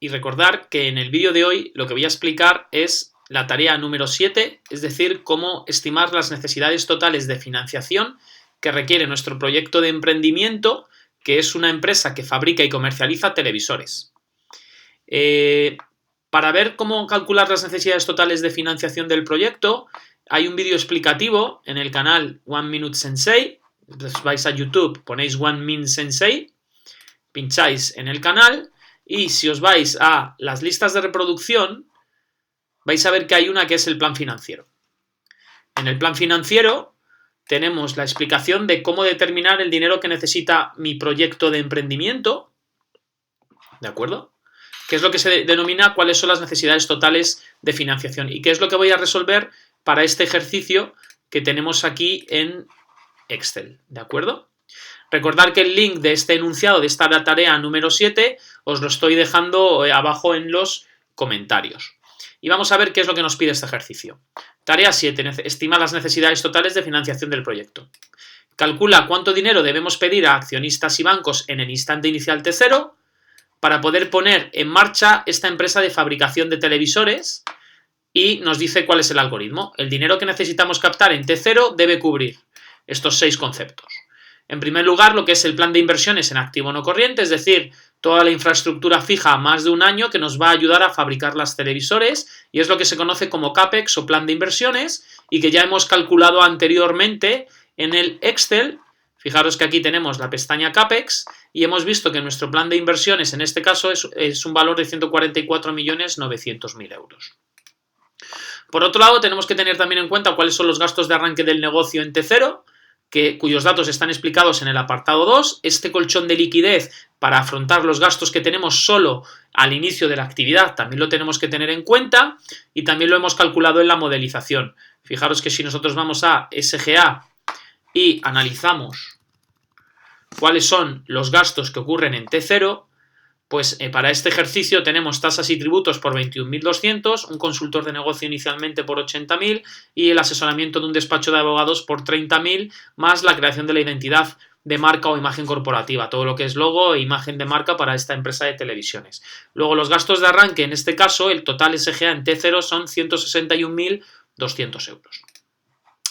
y recordar que en el vídeo de hoy lo que voy a explicar es la tarea número 7, es decir, cómo estimar las necesidades totales de financiación que requiere nuestro proyecto de emprendimiento, que es una empresa que fabrica y comercializa televisores. Para ver cómo calcular las necesidades totales de financiación del proyecto, hay un vídeo explicativo en el canal One Minute Sensei. Entonces vais a YouTube, ponéis One Min Sensei, pincháis en el canal y si os vais a las listas de reproducción, vais a ver que hay una que es el plan financiero. En el plan financiero tenemos la explicación de cómo determinar el dinero que necesita mi proyecto de emprendimiento, ¿de acuerdo? ¿Qué es lo que se denomina cuáles son las necesidades totales de financiación? Y qué es lo que voy a resolver para este ejercicio que tenemos aquí en Excel, ¿de acuerdo? Recordad que el link de este enunciado, de esta tarea número 7, os lo estoy dejando abajo en los comentarios. Y vamos a ver qué es lo que nos pide este ejercicio. Tarea 7. Estima las necesidades totales de financiación del proyecto. Calcula cuánto dinero debemos pedir a accionistas y bancos en el instante inicial T0 para poder poner en marcha esta empresa de fabricación de televisores y nos dice cuál es el algoritmo. El dinero que necesitamos captar en T0 debe cubrir estos 6 conceptos. En primer lugar, lo que es el plan de inversiones en activo no corriente, es decir, toda la infraestructura fija a más de un año que nos va a ayudar a fabricar las televisores y es lo que se conoce como CAPEX o plan de inversiones y que ya hemos calculado anteriormente en el Excel. Fijaros que aquí tenemos la pestaña CAPEX y hemos visto que nuestro plan de inversiones en este caso es un valor de 144.900.000 euros. Por otro lado, tenemos que tener también en cuenta cuáles son los gastos de arranque del negocio en T0, cuyos datos están explicados en el apartado 2, este colchón de liquidez para afrontar los gastos que tenemos solo al inicio de la actividad también lo tenemos que tener en cuenta y también lo hemos calculado en la modelización. Fijaros que si nosotros vamos a SGA y analizamos cuáles son los gastos que ocurren en T0, pues para este ejercicio tenemos tasas y tributos por 21.200, un consultor de negocio inicialmente por 80.000 y el asesoramiento de un despacho de abogados por 30.000, más la creación de la identidad de marca o imagen corporativa, todo lo que es logo e imagen de marca para esta empresa de televisiones. Luego los gastos de arranque, en este caso el total SGA en T0 son 161.200 euros.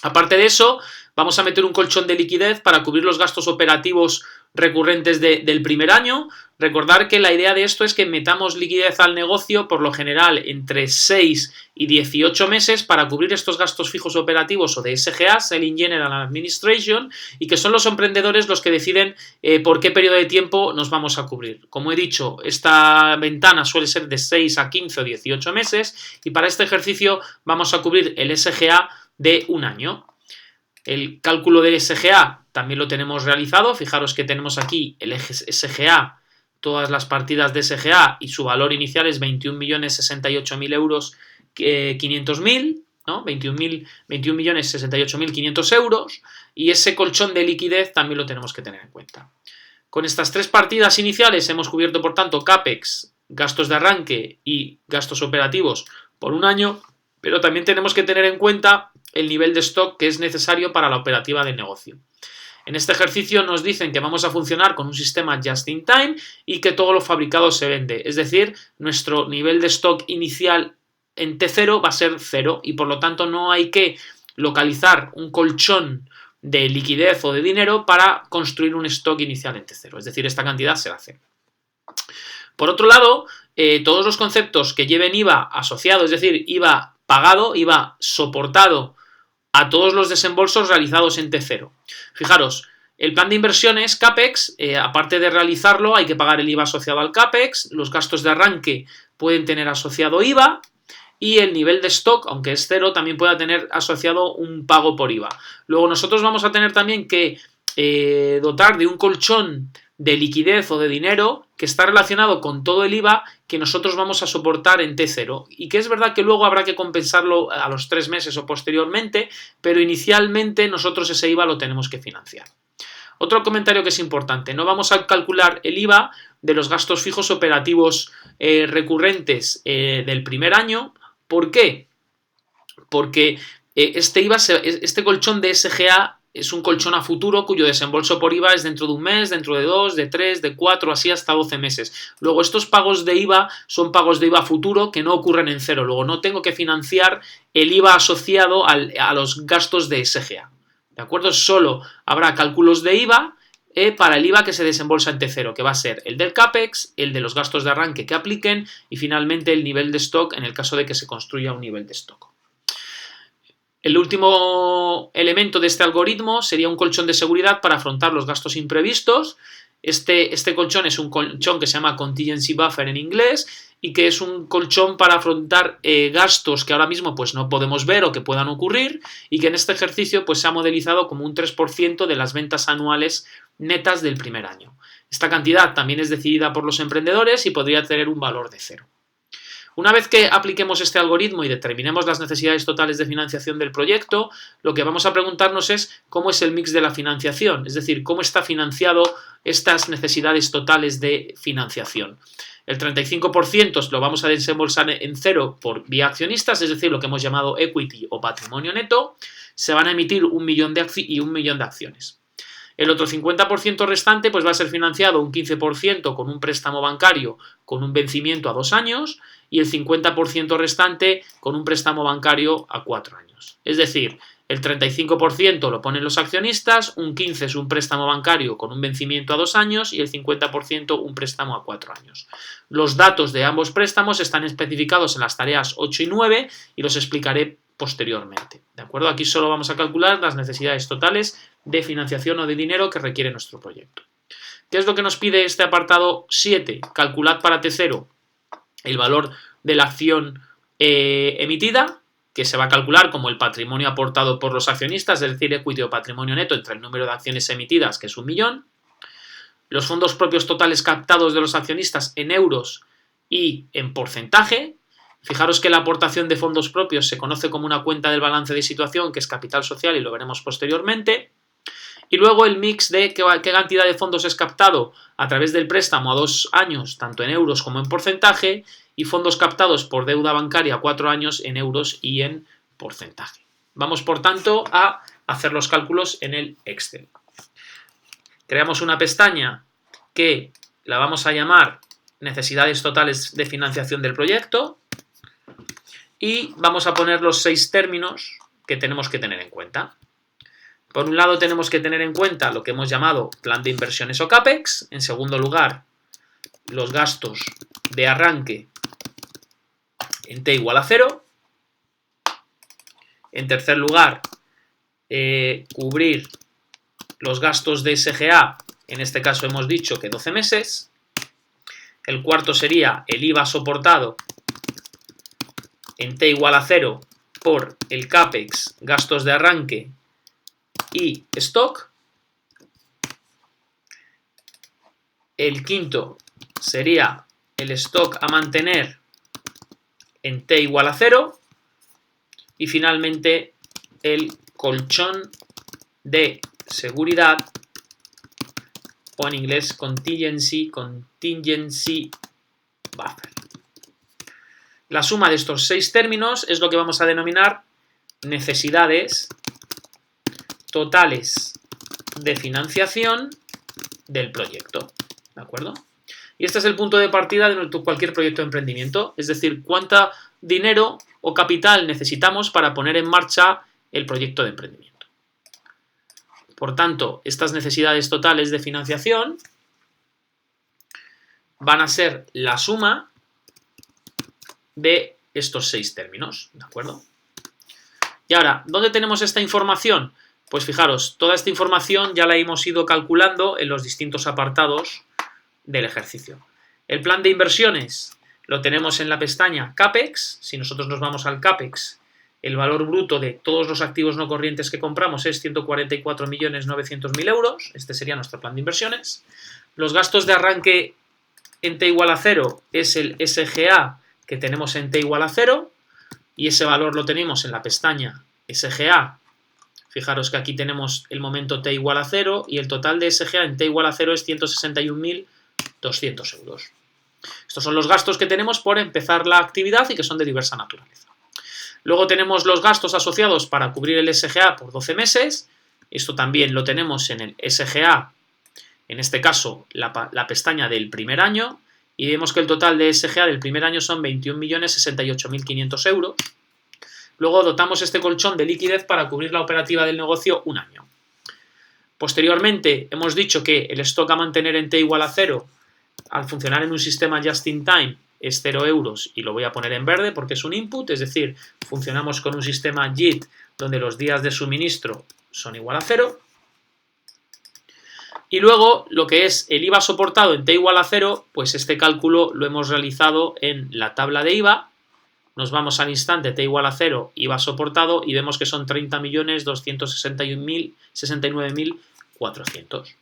Aparte de eso, vamos a meter un colchón de liquidez para cubrir los gastos operativos recurrentes del primer año. Recordar que la idea de esto es que metamos liquidez al negocio por lo general entre 6 y 18 meses para cubrir estos gastos fijos operativos o de SGA, Selling General Administration, y que son los emprendedores los que deciden por qué periodo de tiempo nos vamos a cubrir. Como he dicho, esta ventana suele ser de 6 a 15 o 18 meses y para este ejercicio vamos a cubrir el SGA de un año. El cálculo del SGA también lo tenemos realizado. Fijaros que tenemos aquí el eje SGA, todas las partidas de SGA y su valor inicial es 21.068.000 euros 500.000, ¿no? 21.068.500 euros y ese colchón de liquidez también lo tenemos que tener en cuenta. Con estas 3 partidas iniciales hemos cubierto, por tanto, CAPEX, gastos de arranque y gastos operativos por un año, pero también tenemos que tener en cuenta el nivel de stock que es necesario para la operativa del negocio. En este ejercicio nos dicen que vamos a funcionar con un sistema just in time y que todo lo fabricado se vende. Es decir, nuestro nivel de stock inicial en T0 va a ser 0 y por lo tanto no hay que localizar un colchón de liquidez o de dinero para construir un stock inicial en T0. Es decir, esta cantidad será 0. Por otro lado, todos los conceptos que lleven IVA asociado, es decir, IVA pagado, IVA soportado a todos los desembolsos realizados en T0. Fijaros, el plan de inversiones CAPEX, aparte de realizarlo, hay que pagar el IVA asociado al CAPEX, los gastos de arranque pueden tener asociado IVA y el nivel de stock, aunque es 0, también puede tener asociado un pago por IVA. Luego nosotros vamos a tener también que dotar de un colchón de liquidez o de dinero que está relacionado con todo el IVA que nosotros vamos a soportar en T0 y que es verdad que luego habrá que compensarlo a los 3 meses o posteriormente, pero inicialmente nosotros ese IVA lo tenemos que financiar. Otro comentario que es importante, no vamos a calcular el IVA de los gastos fijos operativos recurrentes del primer año. ¿Por qué? Porque este colchón de SGA es un colchón a futuro cuyo desembolso por IVA es dentro de un mes, dentro de 2, de 3, de 4, así hasta 12 meses. Luego estos pagos de IVA son pagos de IVA futuro que no ocurren en cero. Luego no tengo que financiar el IVA asociado a los gastos de SGA. ¿De acuerdo? Solo habrá cálculos de IVA para el IVA que se desembolsa en T0, que va a ser el del CAPEX, el de los gastos de arranque que apliquen y finalmente el nivel de stock en el caso de que se construya un nivel de stock. El último elemento de este algoritmo sería un colchón de seguridad para afrontar los gastos imprevistos. Este colchón es un colchón que se llama Contingency Buffer en inglés y que es un colchón para afrontar gastos que ahora mismo pues, no podemos ver o que puedan ocurrir y que en este ejercicio pues, se ha modelizado como un 3% de las ventas anuales netas del primer año. Esta cantidad también es decidida por los emprendedores y podría tener un valor de 0. Una vez que apliquemos este algoritmo y determinemos las necesidades totales de financiación del proyecto, lo que vamos a preguntarnos es cómo es el mix de la financiación, es decir, cómo está financiado estas necesidades totales de financiación. El 35% lo vamos a desembolsar en cero por vía accionistas, es decir, lo que hemos llamado equity o patrimonio neto. Se van a emitir 1 millón de acciones. El otro 50% restante pues va a ser financiado un 15% con un préstamo bancario con un vencimiento a 2 años y el 50% restante con un préstamo bancario a 4 años. Es decir, el 35% lo ponen los accionistas, un 15% es un préstamo bancario con un vencimiento a 2 años y el 50% un préstamo a 4 años. Los datos de ambos préstamos están especificados en las tareas 8 y 9 y los explicaré posteriormente. ¿De acuerdo? Aquí solo vamos a calcular las necesidades totales de financiación o de dinero que requiere nuestro proyecto. ¿Qué es lo que nos pide este apartado 7? Calculad para T0 el valor de la acción emitida, que se va a calcular como el patrimonio aportado por los accionistas, es decir, equity o patrimonio neto entre el número de acciones emitidas, que es 1 millón, los fondos propios totales captados de los accionistas en euros y en porcentaje. Fijaros que la aportación de fondos propios se conoce como una cuenta del balance de situación, que es capital social y lo veremos posteriormente. Y luego el mix de qué cantidad de fondos es captado a través del préstamo a 2 años, tanto en euros como en porcentaje, y fondos captados por deuda bancaria a 4 años en euros y en porcentaje. Vamos, por tanto, a hacer los cálculos en el Excel. Creamos una pestaña que la vamos a llamar necesidades totales de financiación del proyecto y vamos a poner los 6 términos que tenemos que tener en cuenta. Por un lado tenemos que tener en cuenta lo que hemos llamado plan de inversiones o CAPEX. En segundo lugar, los gastos de arranque en T igual a 0. En tercer lugar, cubrir los gastos de SGA, en este caso hemos dicho que 12 meses. El cuarto sería el IVA soportado en T igual a 0 por el CAPEX, gastos de arranque y stock. El quinto sería el stock a mantener en T igual a 0. Y finalmente el colchón de seguridad, o en inglés contingency buffer. La suma de estos 6 términos es lo que vamos a denominar necesidades totales de financiación del proyecto. ¿De acuerdo? Y este es el punto de partida de cualquier proyecto de emprendimiento, es decir, cuánto dinero o capital necesitamos para poner en marcha el proyecto de emprendimiento. Por tanto, estas necesidades totales de financiación van a ser la suma de estos 6 términos, ¿de acuerdo? Y ahora, ¿dónde tenemos esta información? Pues fijaros, toda esta información ya la hemos ido calculando en los distintos apartados del ejercicio. El plan de inversiones lo tenemos en la pestaña CAPEX. Si nosotros nos vamos al CAPEX, el valor bruto de todos los activos no corrientes que compramos es 144.900.000 euros. Este sería nuestro plan de inversiones. Los gastos de arranque en T igual a 0 es el SGA que tenemos en T igual a 0 y ese valor lo tenemos en la pestaña SGA. Fijaros que aquí tenemos el momento T igual a 0 y el total de SGA en T igual a 0 es 161.200 euros. Estos son los gastos que tenemos por empezar la actividad y que son de diversa naturaleza. Luego tenemos los gastos asociados para cubrir el SGA por 12 meses, Esto también lo tenemos en el SGA, en este caso la pestaña del primer año, y vemos que el total de SGA del primer año son 21.068.500 euros. Luego dotamos este colchón de liquidez para cubrir la operativa del negocio un año. Posteriormente hemos dicho que el stock a mantener en T igual a 0 al funcionar en un sistema just in time es 0 euros y lo voy a poner en verde porque es un input, es decir, funcionamos con un sistema JIT donde los días de suministro son igual a 0. Y luego lo que es el IVA soportado en T igual a 0, pues este cálculo lo hemos realizado en la tabla de IVA. Nos vamos al instante T igual a 0, IVA soportado, y vemos que son 30.269.400.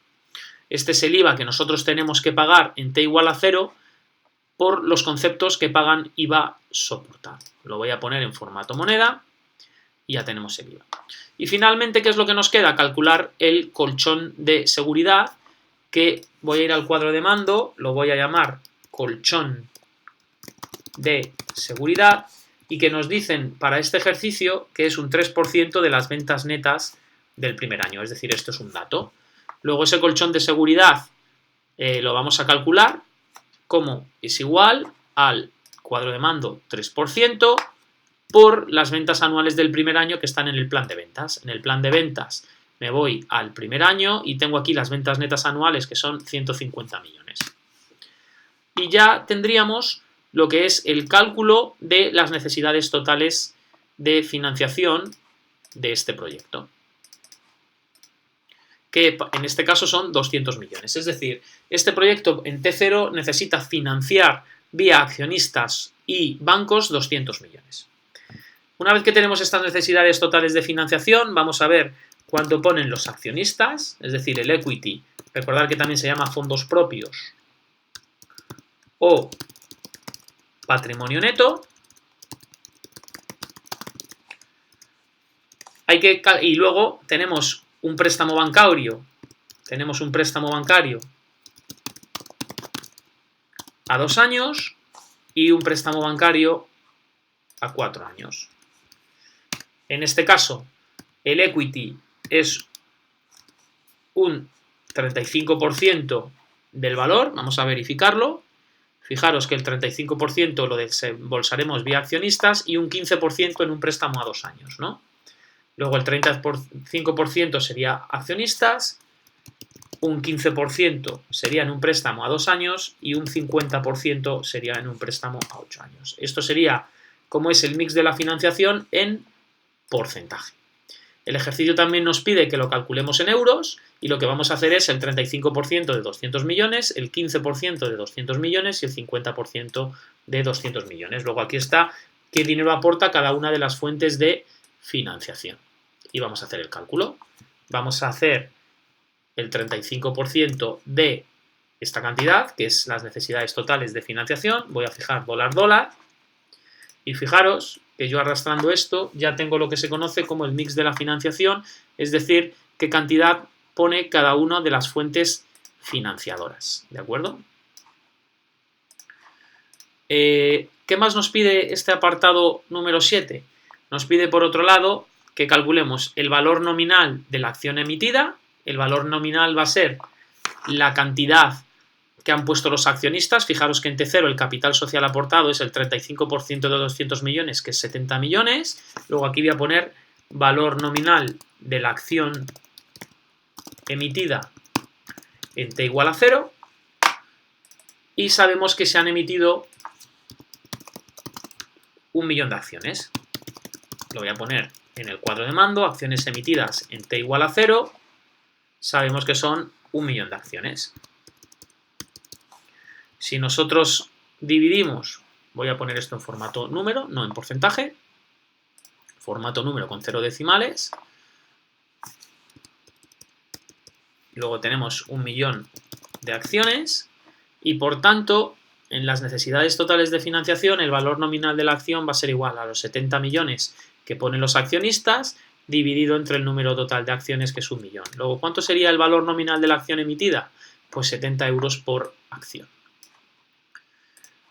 Este es el IVA que nosotros tenemos que pagar en T igual a 0 por los conceptos que pagan IVA soportado. Lo voy a poner en formato moneda y ya tenemos el IVA. Y finalmente, ¿qué es lo que nos queda? Calcular el colchón de seguridad, que voy a ir al cuadro de mando, lo voy a llamar colchón de seguridad, y que nos dicen para este ejercicio que es un 3% de las ventas netas del primer año, es decir, esto es un dato. Luego ese colchón de seguridad lo vamos a calcular como es igual al cuadro de mando 3% por las ventas anuales del primer año que están en el plan de ventas. En el plan de ventas me voy al primer año y tengo aquí las ventas netas anuales que son 150 millones. Y ya tendríamos lo que es el cálculo de las necesidades totales de financiación de este proyecto, que en este caso son 200 millones. Es decir, este proyecto en T0 necesita financiar vía accionistas y bancos 200 millones. Una vez que tenemos estas necesidades totales de financiación, vamos a ver cuánto ponen los accionistas, es decir, el equity. Recordad que también se llama fondos propios o patrimonio neto. Y luego tenemos un préstamo bancario. Tenemos un préstamo bancario a 2 años y un préstamo bancario a 4 años. En este caso, el equity es un 35% del valor. Vamos a verificarlo. Fijaros que el 35% lo desembolsaremos vía accionistas y un 15% en un préstamo a 2 años, ¿no? Luego el 35% sería accionistas, un 15% sería en un préstamo a 2 años y un 50% sería en un préstamo a 8 años. Esto sería como es el mix de la financiación en porcentaje. El ejercicio también nos pide que lo calculemos en euros y lo que vamos a hacer es el 35% de 200 millones, el 15% de 200 millones y el 50% de 200 millones. Luego aquí está qué dinero aporta cada una de las fuentes de financiación. Y vamos a hacer el cálculo. Vamos a hacer el 35% de esta cantidad, que es las necesidades totales de financiación. Voy a fijar dólar. Y fijaros que yo arrastrando esto ya tengo lo que se conoce como el mix de la financiación, es decir, qué cantidad pone cada una de las fuentes financiadoras. ¿De acuerdo? ¿Qué más nos pide este apartado número 7? Nos pide, por otro lado, que calculemos el valor nominal de la acción emitida. El valor nominal va a ser la cantidad que han puesto los accionistas. Fijaros que en T0 el capital social aportado es el 35% de 200 millones, que es 70 millones. Luego aquí voy a poner valor nominal de la acción emitida en T igual a 0. Y sabemos que se han emitido 1 millón de acciones. Lo voy a poner en el cuadro de mando, acciones emitidas en T igual a 0. Sabemos que son 1 millón de acciones. Si nosotros dividimos, voy a poner esto en formato número, no en porcentaje, formato número con 0 decimales. Luego tenemos 1 millón de acciones y por tanto en las necesidades totales de financiación el valor nominal de la acción va a ser igual a los 70 millones que ponen los accionistas dividido entre el número total de acciones, que es 1 millón. Luego, ¿cuánto sería el valor nominal de la acción emitida? Pues 70 euros por acción.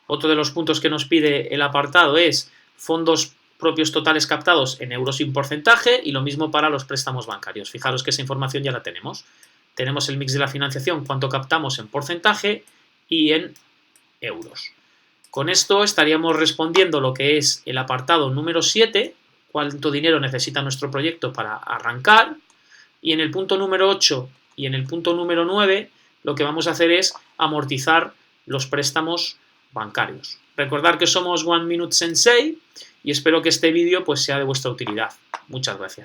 Otro de los puntos que nos pide el apartado es fondos propios totales captados en euros sin porcentaje y lo mismo para los préstamos bancarios. Fijaros que esa información ya la tenemos. Tenemos el mix de la financiación, cuánto captamos en porcentaje y en euros. Con esto estaríamos respondiendo lo que es el apartado número 7, cuánto dinero necesita nuestro proyecto para arrancar, y en el punto número 8 y en el punto número 9 lo que vamos a hacer es amortizar los préstamos bancarios. Recordad que somos One Minute Sensei y espero que este vídeo pues sea de vuestra utilidad. Muchas gracias.